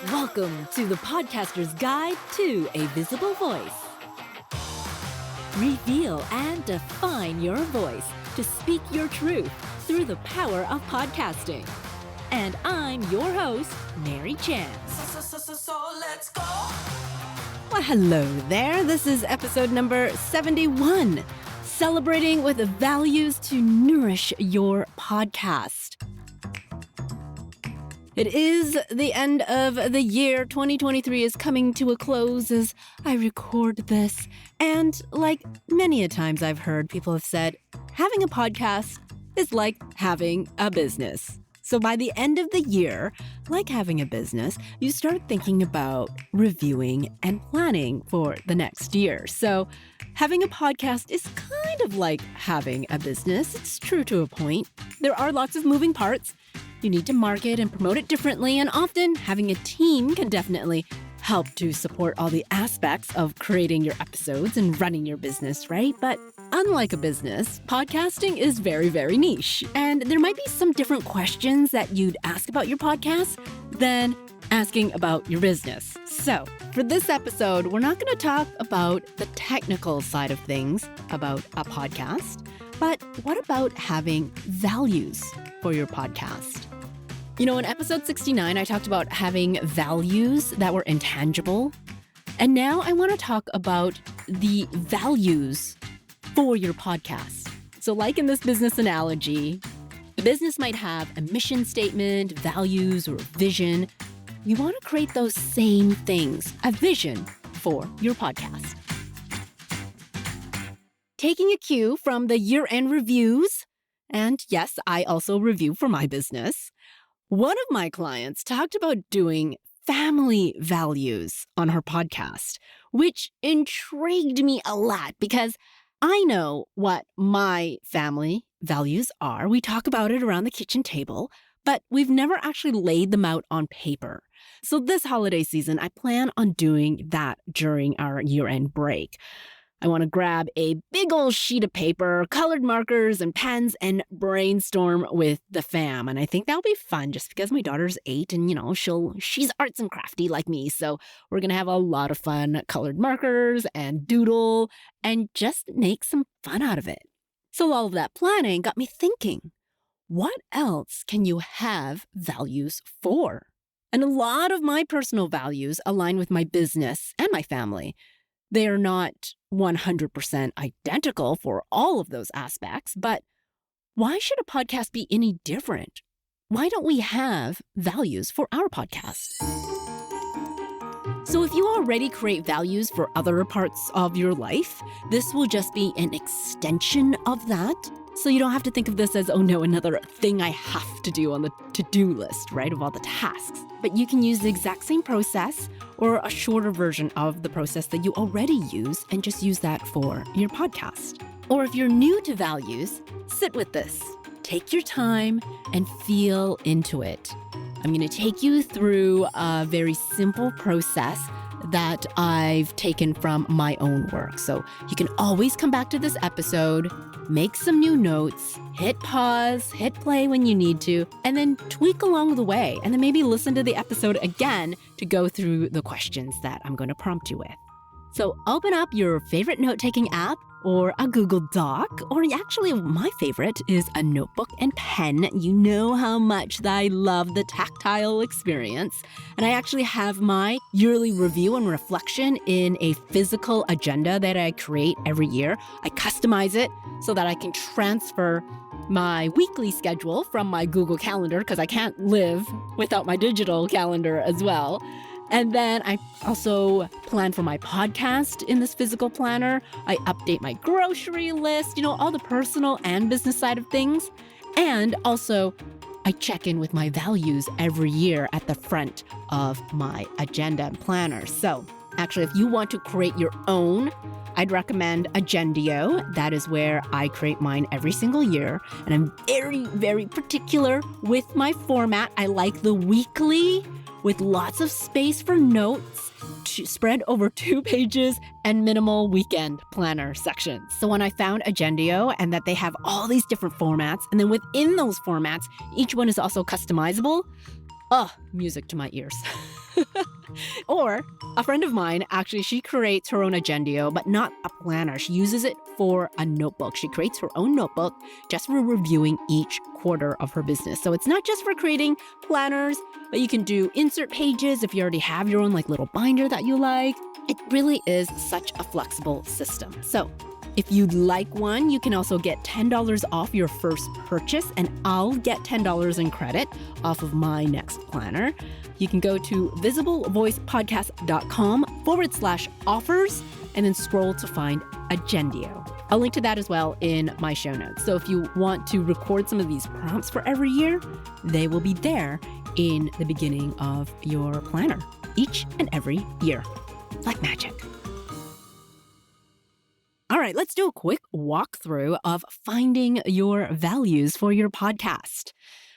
Welcome to the Podcaster's Guide to a Visible Voice. Reveal and define your voice to speak your truth through the power of podcasting. And I'm your host, Mary Chan. So let's go. Well, hello there. This is episode number 71, celebrating with the values to nourish your podcast. It is the end of the year. 2023 is coming to a close as I record this. And like many a times I've heard, people have said, having a podcast is like having a business. So by the end of the year, like having a business, you start thinking about reviewing and planning for the next year. So having a podcast is kind of like having a business. It's true to a point. There are lots of moving parts. You need to market and promote it differently, and often having a team can definitely help to support all the aspects of creating your episodes and running your business, right? But unlike a business, podcasting is very, very niche, and there might be some different questions that you'd ask about your podcast than asking about your business. So for this episode, we're not going to talk about the technical side of things about a podcast, but what about having values for your podcast? You know, in episode 69, I talked about having values that were intangible. And now I want to talk about the values for your podcast. So like in this business analogy, the business might have a mission statement, values, or a vision. You want to create those same things, a vision for your podcast. Taking a cue from the year-end reviews, and yes, I also review for my business, one of my clients talked about doing family values on her podcast, which intrigued me a lot because I know what my family values are. We talk about it around the kitchen table, but we've never actually laid them out on paper. So this holiday season, I plan on doing that during our year-end break. I want to grab a big old sheet of paper, colored markers and pens, and brainstorm with the fam. And I think that'll be fun just because my daughter's 8 and, she's arts and crafty like me. So we're going to have a lot of fun, colored markers and doodle and just make some fun out of it. So all of that planning got me thinking, what else can you have values for? And a lot of my personal values align with my business and my family. They are not 100% identical for all of those aspects, but why should a podcast be any different? Why don't we have values for our podcast? So if you already create values for other parts of your life, this will just be an extension of that. So you don't have to think of this as, oh no, another thing I have to do on the to-do list, right, of all the tasks. But you can use the exact same process or a shorter version of the process that you already use and just use that for your podcast. Or if you're new to values, sit with this. Take your time and feel into it. I'm going to take you through a very simple process that I've taken from my own work. So you can always come back to this episode, make some new notes, hit pause, hit play when you need to, and then tweak along the way. And then maybe listen to the episode again to go through the questions that I'm going to prompt you with. So open up your favorite note-taking app or a Google Doc, or actually my favorite is a notebook and pen. You know how much I love the tactile experience. And I actually have my yearly review and reflection in a physical agenda that I create every year. I customize it so that I can transfer my weekly schedule from my Google Calendar because I can't live without my digital calendar as well. And then I also plan for my podcast in this physical planner. I update my grocery list, all the personal and business side of things. And also, I check in with my values every year at the front of my agenda and planner. So actually, if you want to create your own, I'd recommend Agendio. That is where I create mine every single year. And I'm very, very particular with my format. I like the weekly with lots of space for notes, spread over 2 pages, and minimal weekend planner sections. So when I found Agendio and that they have all these different formats, and then within those formats, each one is also customizable, music to my ears. Or a friend of mine, actually, she creates her own agendio, but not a planner. She uses it for a notebook. She creates her own notebook just for reviewing each quarter of her business. So it's not just for creating planners, but you can do insert pages if you already have your own like little binder that you like. It really is such a flexible system. So if you'd like one, you can also get $10 off your first purchase, and I'll get $10 in credit off of my next planner. You can go to visiblevoicepodcast.com/offers and then scroll to find Agendio. I'll link to that as well in my show notes. So if you want to record some of these prompts for every year, they will be there in the beginning of your planner each and every year. Like magic. All right, let's do a quick walkthrough of finding your values for your podcast.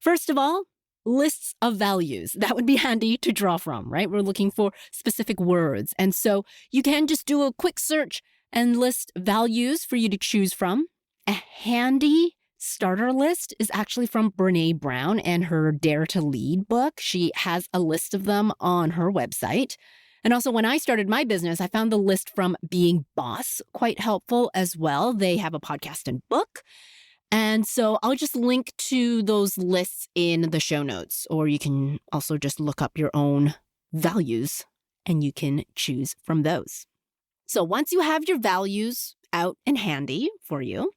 First of all, lists of values. That would be handy to draw from, right? We're looking for specific words. And so you can just do a quick search and list values for you to choose from. A handy starter list is actually from Brené Brown and her Dare to Lead book. She has a list of them on her website. And also, when I started my business, I found the list from Being Boss quite helpful as well. They have a podcast and book. And so I'll just link to those lists in the show notes, or you can also just look up your own values and you can choose from those. So once you have your values out and handy for you,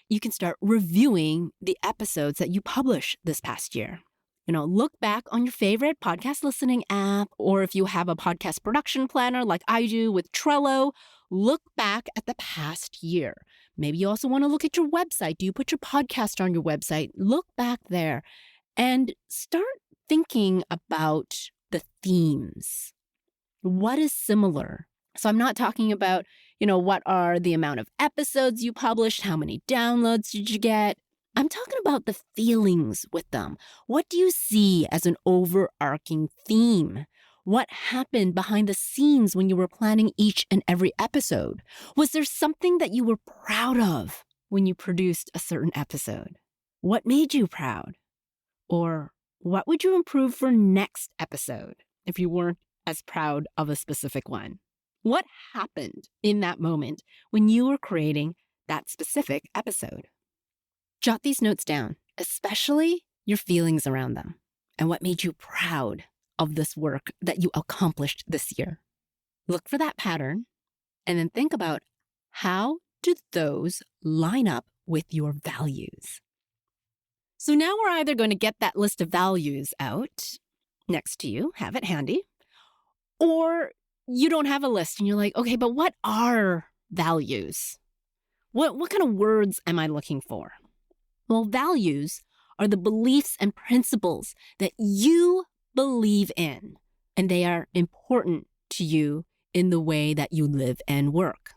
you can start reviewing the episodes that you published this past year. Look back on your favorite podcast listening app, or if you have a podcast production planner like I do with Trello, look back at the past year. Maybe you also want to look at your website. Do you put your podcast on your website? Look back there and start thinking about the themes. What is similar? So I'm not talking about, what are the amount of episodes you published? How many downloads did you get? I'm talking about the feelings with them. What do you see as an overarching theme? What happened behind the scenes when you were planning each and every episode? Was there something that you were proud of when you produced a certain episode? What made you proud? Or what would you improve for next episode if you weren't as proud of a specific one? What happened in that moment when you were creating that specific episode? Jot these notes down, especially your feelings around them and what made you proud of this work that you accomplished this year. Look for that pattern and then think about how do those line up with your values. So now we're either going to get that list of values out next to you, have it handy, or you don't have a list and you're like, okay, but what are values? What kind of words am I looking for? Well, values are the beliefs and principles that you believe in, and they are important to you in the way that you live and work.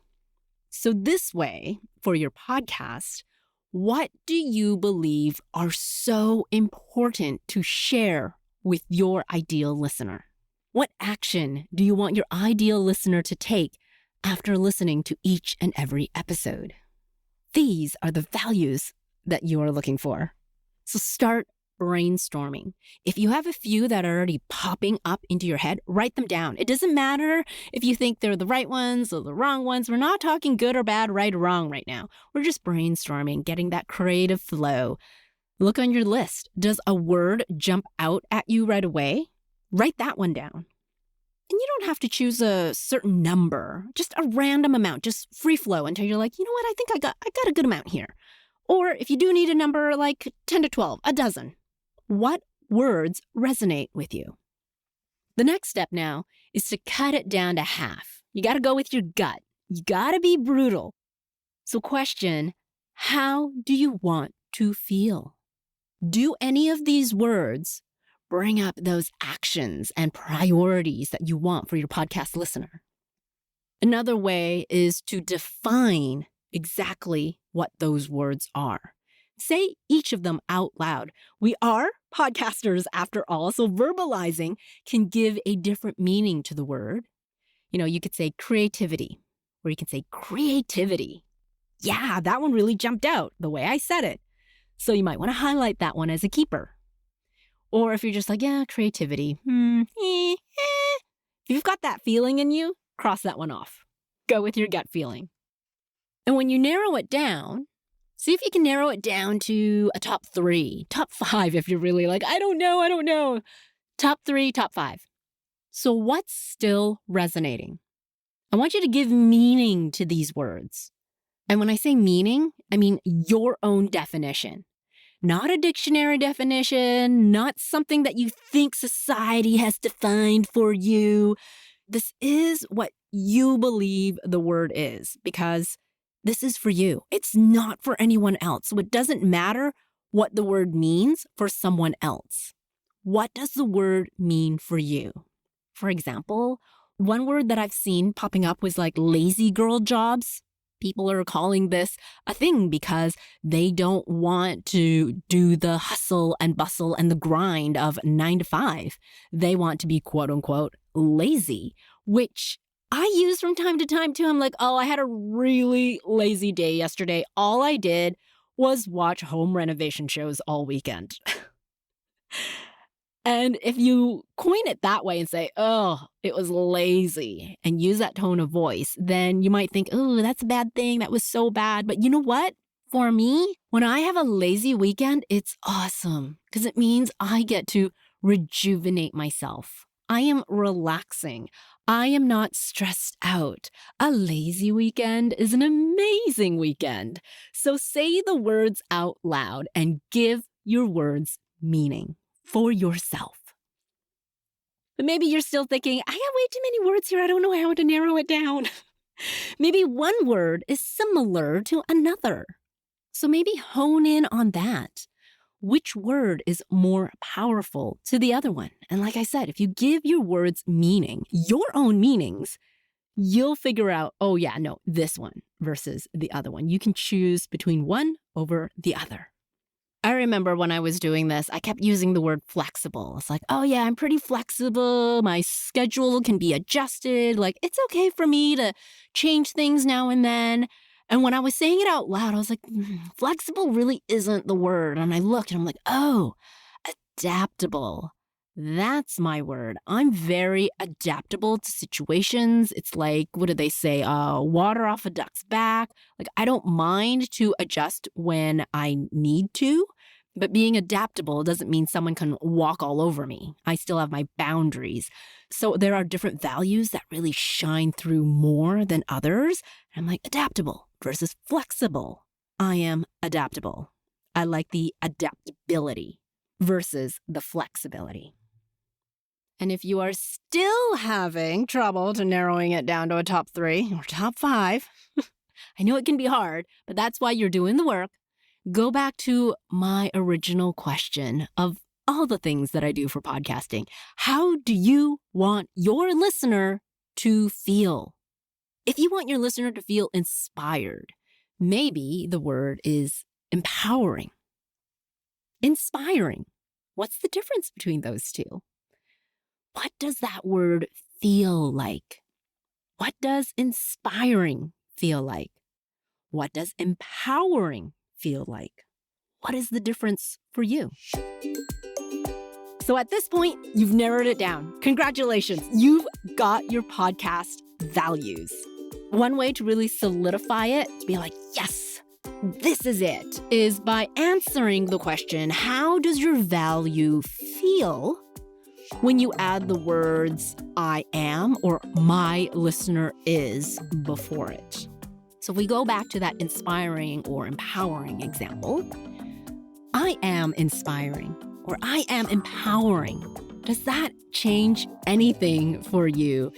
So this way, for your podcast, what do you believe are so important to share with your ideal listener? What action do you want your ideal listener to take after listening to each and every episode? These are the values that you are looking for. So start brainstorming. If you have a few that are already popping up into your head, write them down. It doesn't matter if you think they're the right ones or the wrong ones. We're not talking good or bad, right or wrong right now. We're just brainstorming, getting that creative flow. Look on your list. Does a word jump out at you right away? Write that one down. And you don't have to choose a certain number, just a random amount, just free flow until you're like, you know what, I think I got a good amount here. Or if you do need a number like 10 to 12, a dozen. What words resonate with you? The next step now is to cut it down to half. You got to go with your gut. You got to be brutal. So question, how do you want to feel? Do any of these words bring up those actions and priorities that you want for your podcast listener? Another way is to define exactly what those words are. Say each of them out loud. We are podcasters after all, so verbalizing can give a different meaning to the word. You could say creativity, or you can say creativity. Yeah, that one really jumped out the way I said it. So you might want to highlight that one as a keeper. Or if you're just like, yeah, creativity, If you've got that feeling in you, cross that one off. Go with your gut feeling. And when you narrow it down, see if you can narrow it down to a top 3, top 5 if you're really like, I don't know. Top 3, top 5. So what's still resonating? I want you to give meaning to these words. And when I say meaning, I mean your own definition. Not a dictionary definition, not something that you think society has defined for you. This is what you believe the word is, because this is for you. It's not for anyone else. So it doesn't matter what the word means for someone else. What does the word mean for you? For example, one word that I've seen popping up was like lazy girl jobs. People are calling this a thing because they don't want to do the hustle and bustle and the grind of 9 to 5. They want to be quote unquote lazy, which I use from time to time too. I'm like, oh, I had a really lazy day yesterday. All I did was watch home renovation shows all weekend. And if you coin it that way and say, oh, it was lazy, and use that tone of voice, then you might think, oh, that's a bad thing. That was so bad. But you know what? For me, when I have a lazy weekend, it's awesome because it means I get to rejuvenate myself. I am relaxing. I am not stressed out. A lazy weekend is an amazing weekend. So say the words out loud and give your words meaning for yourself. But maybe you're still thinking, I have way too many words here. I don't know how to narrow it down. Maybe one word is similar to another. So maybe hone in on that. Which word is more powerful to the other one? And like I said, if you give your words meaning, your own meanings, you'll figure out, oh yeah, no, this one versus the other one. You can choose between one over the other. I remember when I was doing this, I kept using the word flexible. It's like, oh yeah, I'm pretty flexible. My schedule can be adjusted. Like, it's okay for me to change things now and then. And when I was saying it out loud, I was like, flexible really isn't the word. And I looked and I'm like, oh, adaptable. That's my word. I'm very adaptable to situations. It's like, what do they say? Water off a duck's back. Like, I don't mind to adjust when I need to, but being adaptable doesn't mean someone can walk all over me. I still have my boundaries. So there are different values that really shine through more than others. I'm like, adaptable versus flexible. I am adaptable. I like the adaptability versus the flexibility. And if you are still having trouble to narrowing it down to a top 3 or top 5, I know it can be hard, but that's why you're doing the work. Go back to my original question of all the things that I do for podcasting. How do you want your listener to feel? If you want your listener to feel inspired, maybe the word is empowering. Inspiring. What's the difference between those two? What does that word feel like? What does inspiring feel like? What does empowering feel like? What is the difference for you? So at this point, you've narrowed it down. Congratulations. You've got your podcast values. One way to really solidify it, to be like, yes, this is it, is by answering the question, how does your value feel when you add the words I am or my listener is before it? So if we go back to that inspiring or empowering example, I am inspiring or I am empowering. Does that change anything for you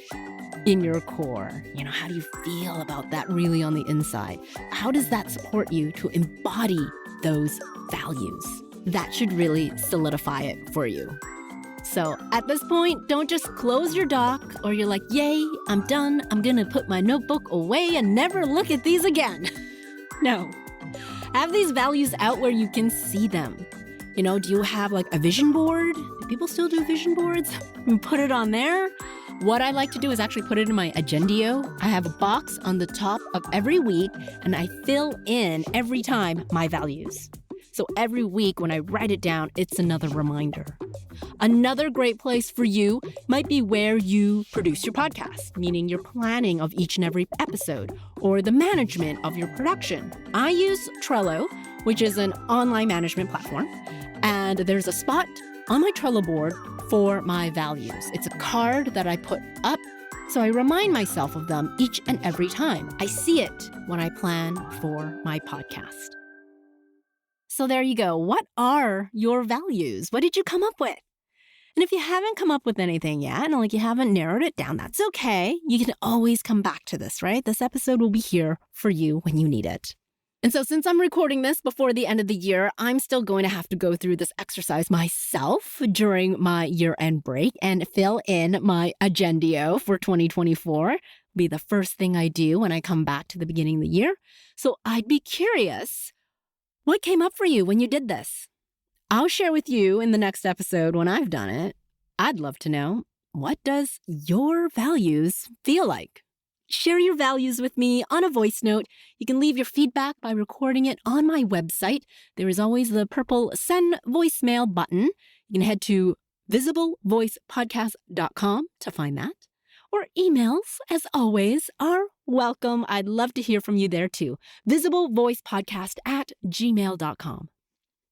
in your core? You know, how do you feel about that really on the inside? How does that support you to embody those values? That should really solidify it for you. So at this point, don't just close your doc or you're like, yay, I'm done. I'm going to put my notebook away and never look at these again. No. Have these values out where you can see them. You know, do you have like a vision board? Do people still do vision boards? You put it on there. What I like to do is actually put it in my Agendio. I have a box on the top of every week and I fill in every time my values. So every week when I write it down, it's another reminder. Another great place for you might be where you produce your podcast, meaning your planning of each and every episode, or the management of your production. I use Trello, which is an online management platform, and there's a spot on my Trello board for my values. It's a card that I put up, so I remind myself of them each and every time. I see it when I plan for my podcast. So there you go. What are your values? What did you come up with? And if you haven't come up with anything yet, and you haven't narrowed it down, that's okay. You can always come back to this, right? This episode will be here for you when you need it. And so since I'm recording this before the end of the year, I'm still going to have to go through this exercise myself during my year-end break and fill in my agendio for 2024. Be the first thing I do when I come back to the beginning of the year. So I'd be curious, what came up for you when you did this? I'll share with you in the next episode when I've done it. I'd love to know, what does your values feel like? Share your values with me on a voice note. You can leave your feedback by recording it on my website. There is always the purple send voicemail button. You can head to visiblevoicepodcast.com to find that. Or emails, as always, are welcome. I'd love to hear from you there too. visiblevoicepodcast@gmail.com.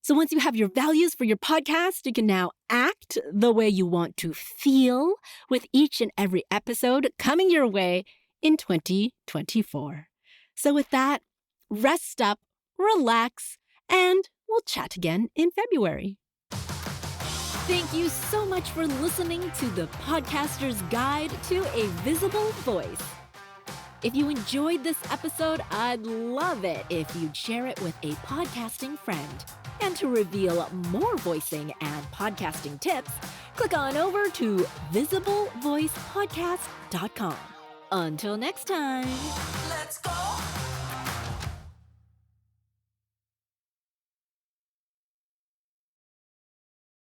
So once you have your values for your podcast, you can now act the way you want to feel with each and every episode coming your way in 2024. So with that, rest up, relax, and we'll chat again in February. Thank you so much for listening to the Podcaster's Guide to a Visible Voice. If you enjoyed this episode, I'd love it if you'd share it with a podcasting friend. And to reveal more voicing and podcasting tips, click on over to visiblevoicepodcast.com. Until next time. Let's go.